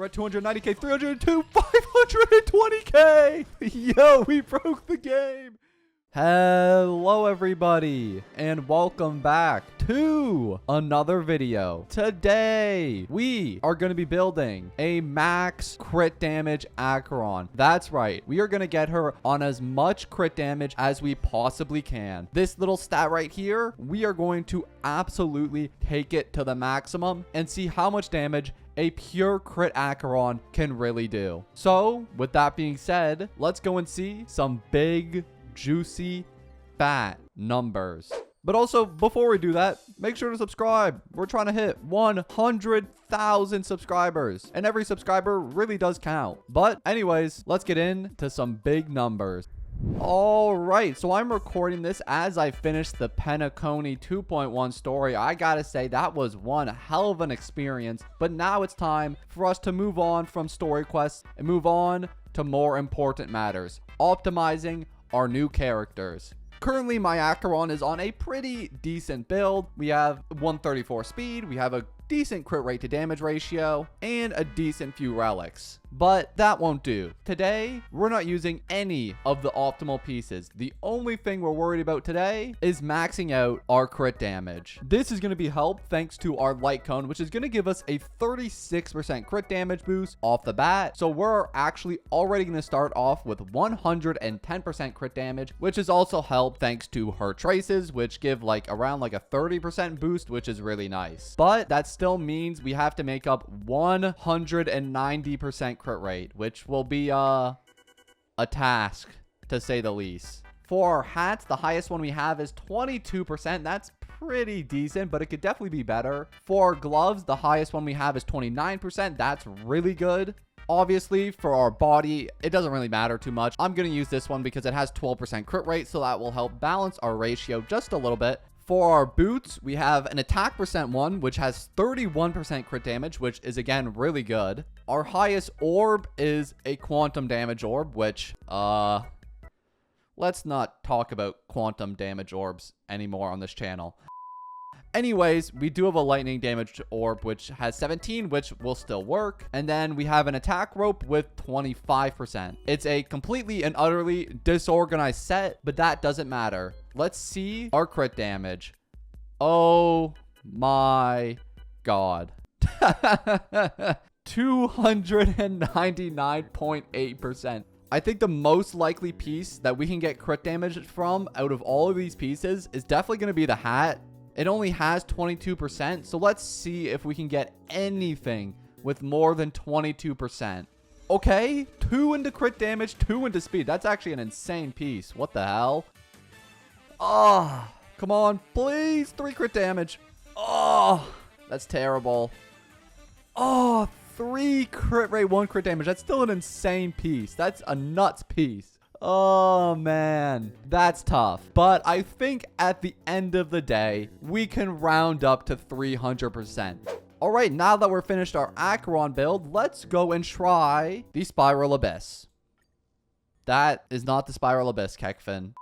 We're at 290k, 302, 520k. Yo, we broke the game. Hello everybody and welcome back to another video. Today we are going to be building a max crit damage Acheron. That's right, we are going to get her on as much crit damage as we possibly can. This little stat right here, we are going to absolutely take it to the maximum and see how much damage a pure crit Acheron can really do. So with that being said, let's go and see some big juicy fat numbers. But also, before we do that, make sure to subscribe. We're trying to hit 100,000 subscribers, and every subscriber really does count. But anyways, let's get into some big numbers. All right, so I'm recording this as I finished the Penacony 2.1 story. I gotta say, that was one hell of an experience. But now it's time for us to move on from story quests and move on to more important matters: optimizing our new characters. Currently, my Acheron is on a pretty decent build. We have 134 speed, we have a decent crit rate to damage ratio, and a decent few relics. But that won't do. Today, we're not using any of the optimal pieces. The only thing we're worried about today is maxing out our crit damage. This is going to be helped thanks to our light cone, which is going to give us a 36% crit damage boost off the bat. So we're actually already going to start off with 110% crit damage, which is also helped thanks to her traces, which give around a 30% boost, which is really nice. But that still means we have to make up 190% crit rate, which will be a task to say the least. For our hats, the highest one we have is 22%. That's pretty decent, but it could definitely be better. For our gloves, the highest one we have is 29%. That's really good. Obviously, for our body, it doesn't really matter too much. I'm going to use this one because it has 12% crit rate, so that will help balance our ratio just a little bit. For our boots, we have an attack percent one, which has 31% crit damage, which is, again, really good. Our highest orb is a quantum damage orb, which, let's not talk about quantum damage orbs anymore on this channel. Anyways, we do have a lightning damage orb, which has 17, which will still work. And then we have an attack rope with 25%. It's a completely and utterly disorganized set, but that doesn't matter. Let's see our crit damage. Oh my god. 299.8%. I think the most likely piece that we can get crit damage from out of all of these pieces is definitely going to be the hat. It only has 22%, so let's see if we can get anything with more than 22%. Okay, 2 into crit damage, 2 into speed. That's actually an insane piece. What the hell? Oh, come on, please. 3 crit damage. Oh, that's terrible. Oh, 3 crit rate, 1 crit damage. That's still an insane piece. That's a nuts piece. Oh man, that's tough. But I think at the end of the day, we can round up to 300%. All right, now that we're finished our Acheron build, let's go and try the Spiral Abyss. That is not the Spiral Abyss, Kekfin.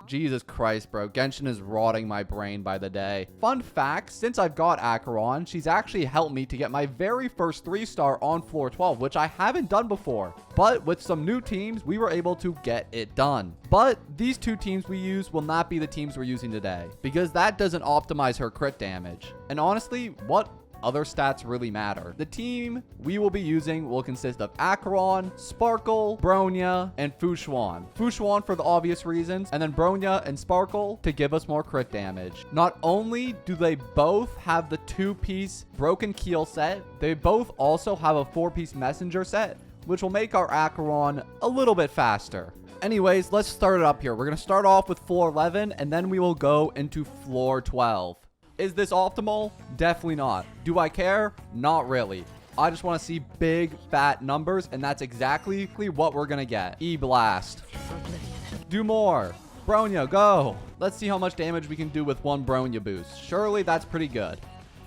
Jesus Christ, bro. Genshin is rotting my brain by the day. Fun fact, since I've got Acheron, she's actually helped me to get my very first 3-star on floor 12, which I haven't done before. But with some new teams, we were able to get it done. But these 2 teams we use will not be the teams we're using today, because that doesn't optimize her crit damage. And honestly, what other stats really matter? The team we will be using will consist of Acheron, Sparkle, Bronya, and Fushuan. Fushuan for the obvious reasons, and then Bronya and Sparkle to give us more crit damage. Not only do they both have the 2-piece Broken Keel set, they both also have a 4-piece Messenger set, which will make our Acheron a little bit faster. Anyways, let's start it up here. We're going to start off with floor 11, and then we will go into floor 12. Is this optimal? Definitely not. Do I care? Not really. I just want to see big, fat numbers, and that's exactly what we're going to get. E-Blast. Do more. Bronya, go. Let's see how much damage we can do with 1 Bronya boost. Surely that's pretty good.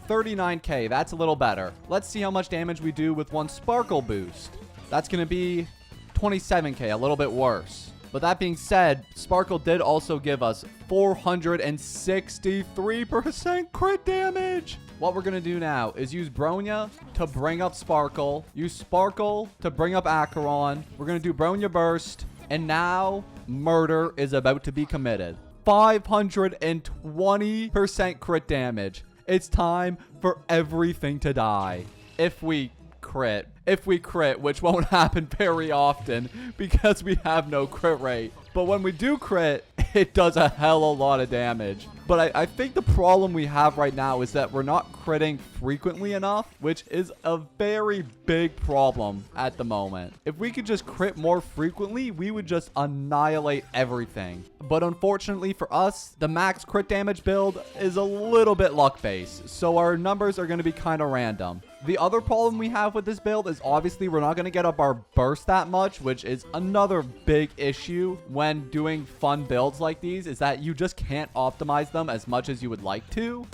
39k, that's a little better. Let's see how much damage we do with 1 Sparkle boost. That's going to be 27k, a little bit worse. But that being said, Sparkle did also give us 463% crit damage. What we're going to do now is use Bronya to bring up Sparkle. Use Sparkle to bring up Acheron. We're going to do Bronya Burst. And now murder is about to be committed. 520% crit damage. It's time for everything to die. If we crit, which won't happen very often because we have no crit rate. But when we do crit, it does a hell of a lot of damage. But I think the problem we have right now is that we're not critting frequently enough, which is a very big problem at the moment. If we could just crit more frequently, we would just annihilate everything. But unfortunately for us, the max crit damage build is a little bit luck-based, so our numbers are going to be kind of random. The other problem we have with this build is obviously we're not going to get up our burst that much, which is another big issue when doing fun builds like these, is that you just can't optimize them as much as you would like to.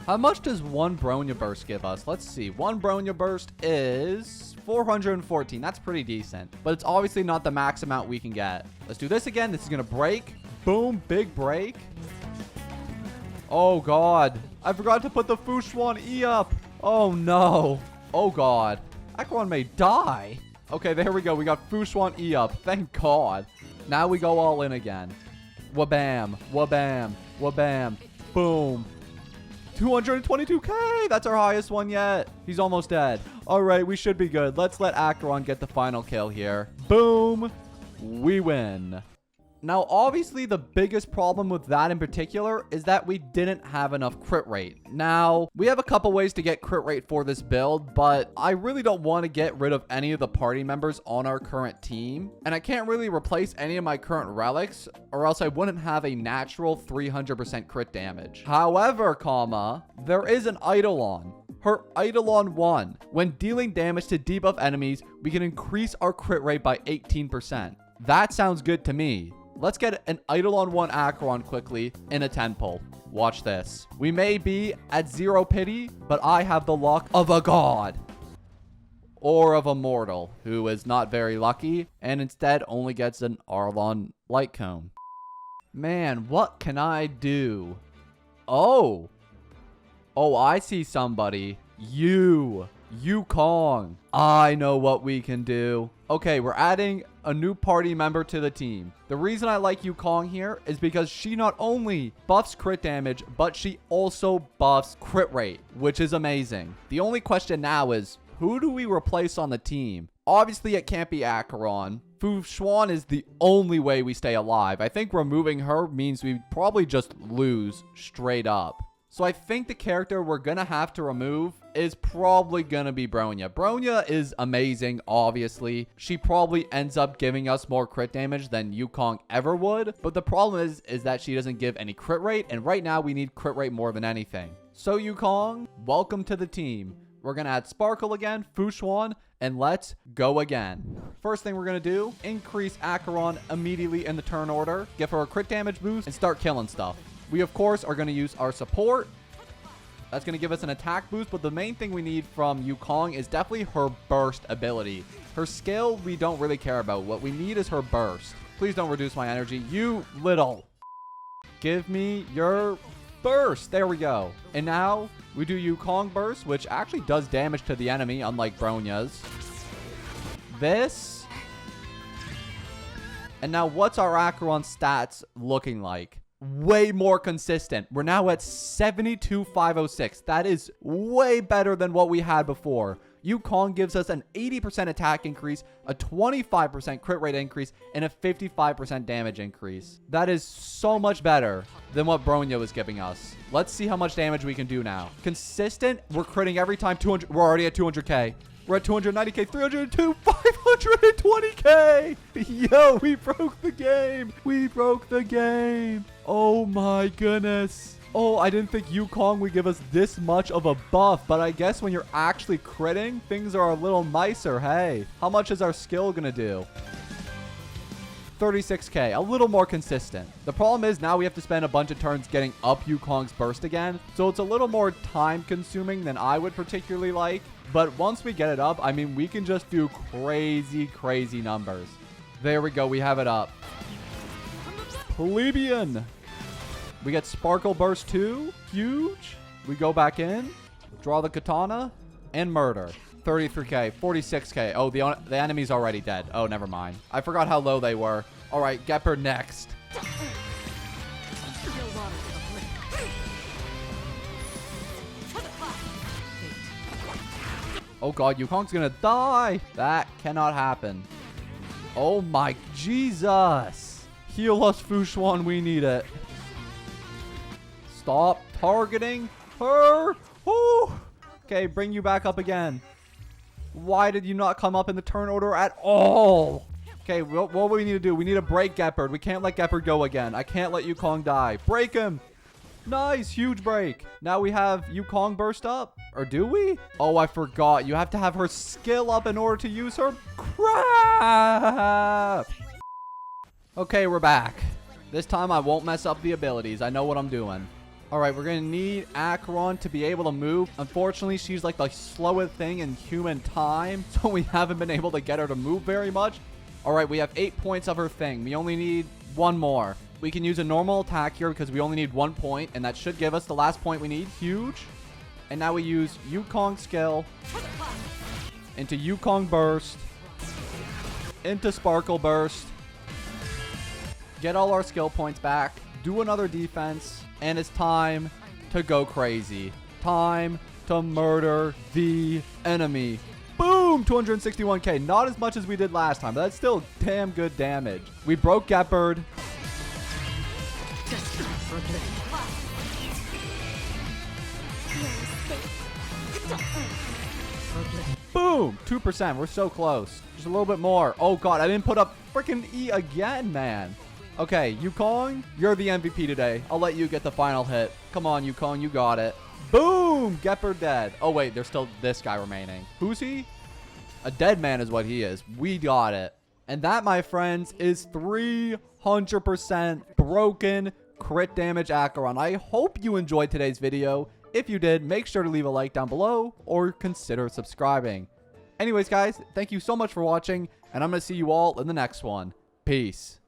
How much does one Bronya Burst give us? Let's see. One Bronya Burst is 414. That's pretty decent. But it's obviously not the max amount we can get. Let's do this again. This is going to break. Boom. Big break. Oh, God. I forgot to put the Fushuan E up. Oh, no. Oh, God. Acheron may die. Okay, there we go. We got Fushuan E up. Thank God. Now we go all in again. Wabam. Wabam. Wabam. Boom. 222k. That's our highest one yet. He's almost dead. All right, we should be good. Let's let Acheron get the final kill here. Boom. We win. Now, obviously, the biggest problem with that in particular is that we didn't have enough crit rate. Now, we have a couple ways to get crit rate for this build, but I really don't want to get rid of any of the party members on our current team. And I can't really replace any of my current relics, or else I wouldn't have a natural 300% crit damage. However, there is an Eidolon. Her Eidolon 1. When dealing damage to debuff enemies, we can increase our crit rate by 18%. That sounds good to me. Let's get an Eidolon 1 Acheron quickly in a 10 pull. Watch this. We may be at 0 pity, but I have the luck of a god. Or of a mortal, who is not very lucky, and instead only gets an Arlon Light Cone. Man, what can I do? Oh, I see somebody. Yukong. I know what we can do. Okay, we're adding a new party member to the team. The reason I like Yukong here is because she not only buffs crit damage, but she also buffs crit rate, which is amazing. The only question now is, who do we replace on the team? Obviously, it can't be Acheron. Fushuan is the only way we stay alive. I think removing her means we probably just lose straight up. So I think the character we're going to have to remove is probably going to be Bronya. Bronya is amazing, obviously. She probably ends up giving us more crit damage than Yukong ever would. But the problem is that she doesn't give any crit rate. And right now we need crit rate more than anything. So Yukong, welcome to the team. We're going to add Sparkle again, Fushuan, and let's go again. First thing we're going to do, increase Acheron immediately in the turn order. Give her a crit damage boost and start killing stuff. We, of course, are going to use our support. That's going to give us an attack boost. But the main thing we need from Yukong is definitely her burst ability. Her skill, we don't really care about. What we need is her burst. Please don't reduce my energy. You little. Give me your burst. There we go. And now we do Yukong burst, which actually does damage to the enemy, unlike Bronya's. This. And now what's our Acheron stats looking like? Way more consistent. We're now at 72,506. That is way better than what we had before. Yukong gives us an 80% attack increase, a 25% crit rate increase, and a 55% damage increase. That is so much better than what Bronya was giving us. Let's see how much damage we can do now. Consistent, we're critting every time. 200. We're already at 200k. We're at 290k, 302, 520k. Yo, we broke the game. We broke the game. Oh my goodness. Oh, I didn't think Yukong would give us this much of a buff, but I guess when you're actually critting, things are a little nicer. Hey, how much is our skill gonna do? 36k, a little more consistent. The problem is now we have to spend a bunch of turns getting up Yukong's burst again, so it's a little more time consuming than I would particularly like. But once we get it up, I mean, we can just do crazy numbers. There we go, we have it up. Plebeian. We get Sparkle Burst 2, huge. We go back in, draw the katana, and murder. 33k, 46k. Oh, the enemy's already dead. Oh, never mind. I forgot how low they were. All right, Gepard next. Oh god, Yukong's gonna die. That cannot happen. Oh my Jesus. Heal us, Fushuan. We need it. Stop targeting her. Woo. Okay, bring you back up again. Why did you not come up in the turn order at all? Okay, what do we need to do? We need to break Gepard. We can't let Gepard go again. I can't let Yukong die. Break him. Nice, huge break. Now we have Yukong burst up. Or do we? Oh, I forgot. You have to have her skill up in order to use her. Crap. Okay, we're back. This time I won't mess up the abilities. I know what I'm doing. All right, we're going to need Acheron to be able to move. Unfortunately, she's like the slowest thing in human time, so we haven't been able to get her to move very much. All right, we have 8 points of her thing. We only need 1 more. We can use a normal attack here because we only need 1 point, and that should give us the last point we need. Huge. And now we use Yukong skill into Yukong burst, into Sparkle burst, get all our skill points back, do another defense, and it's time to go crazy. Time to murder the enemy. Boom! 261k. Not as much as we did last time, but that's still damn good damage. We broke Gepard. Boom! 2%. We're so close. Just a little bit more. Oh god, I didn't put up freaking E again, man. Okay, Yukong, you're the MVP today. I'll let you get the final hit. Come on, Yukong, you got it. Boom! Gepard dead. Oh, wait, there's still this guy remaining. Who's he? A dead man is what he is. We got it. And that, my friends, is 300% broken crit damage Acheron. I hope you enjoyed today's video. If you did, make sure to leave a like down below or consider subscribing. Anyways, guys, thank you so much for watching, and I'm going to see you all in the next one. Peace.